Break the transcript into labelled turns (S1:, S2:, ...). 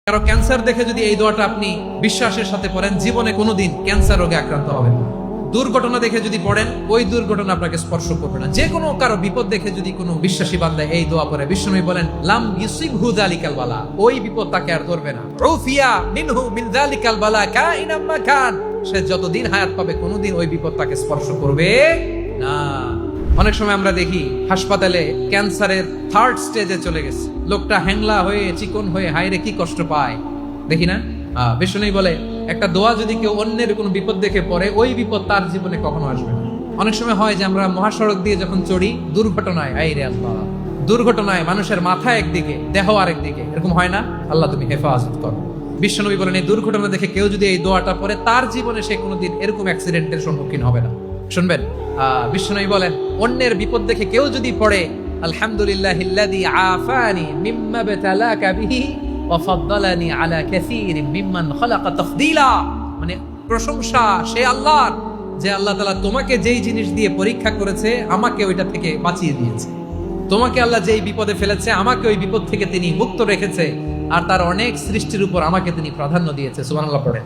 S1: কারো ক্যান্সার দেখে যদি এই দোয়াটা আপনি বিশ্বাসের সাথে পড়েন, জীবনে কোনোদিন ক্যান্সার রোগে আক্রান্ত হবেন না। দুর্ঘটনা দেখে যদি পড়েন, ওই দুর্ঘটনা আপনাকে স্পর্শ করবে না। যে কোনো কারো বিপদ দেখে যদি কোনো বিশ্বাসী বান্দা এই দোয়া পড়ে, বিশ্বনবী বলেন লাম ইউসিবহু যালিকাল বালা, ওই বিপদ তাকে আর ধরবে না। উফিয়া মিনহু মিন যালিকাল বালা কাইনাম মা কান, সে যতদিন হায়াত পাবে কোনোদিন ওই বিপদ তাকে স্পর্শ করবে না। অনেক সময় আমরা দেখি হাসপাতালে ক্যান্সারের 3rd স্টেজে চলে গেছে, লোকটা হ্যাংলা হয়ে চিকন হয়ে হায়রে কি কষ্ট পায় দেখি না। বিষ্ণু বলে একটা দোয়া যদি কেউ অন্যের কোনো বিপদ দেখে পড়ে, ওই বিপদ তার জীবনে কখনো আসবে না। অনেক সময় হয় যে আমরা মহাসড়ক দিয়ে যখন চড়ি, দুর্ঘটনায় আইরে আল্লাহ, দুর্ঘটনায় মানুষের মাথা একদিকে দেহ আরেকদিকে, এরকম হয় না? আল্লাহ তুমি হেফাজত করো। বিশ্বনবী বলেন এই দুর্ঘটনা দেখে কেউ যদি এই দোয়াটা পড়ে, তার জীবনে সে কোনোদিন এরকম অ্যাক্সিডেন্টের সম্মুখীন হবে না। শুনবেন, বিশ্বনবী বলেন অন্যের বিপদ দেখে কেউ যদি পড়ে আলহামদুলিল্লাহিল্লাযী আফানি মিম্মা বাতালাকা বিহি ওয়া ফাদ্দালানি আলা কাসীরিম মিম্মান খালাকা তাফদীলা, মানে প্রশংসা সে আল্লাহর, যে আল্লাহ তাআলা তোমাকে যেই জিনিস দিয়ে পরীক্ষা করেছে আমাকে ওইটা থেকে বাঁচিয়ে দিয়েছে। তোমাকে আল্লাহ যেই বিপদে ফেলেছে আমাকে ওই বিপদ থেকে তিনি মুক্ত রেখেছে, আর তার অনেক সৃষ্টির উপর আমাকে তিনি প্রাধান্য দিয়েছে। সুবহানাল্লাহ পড়েন।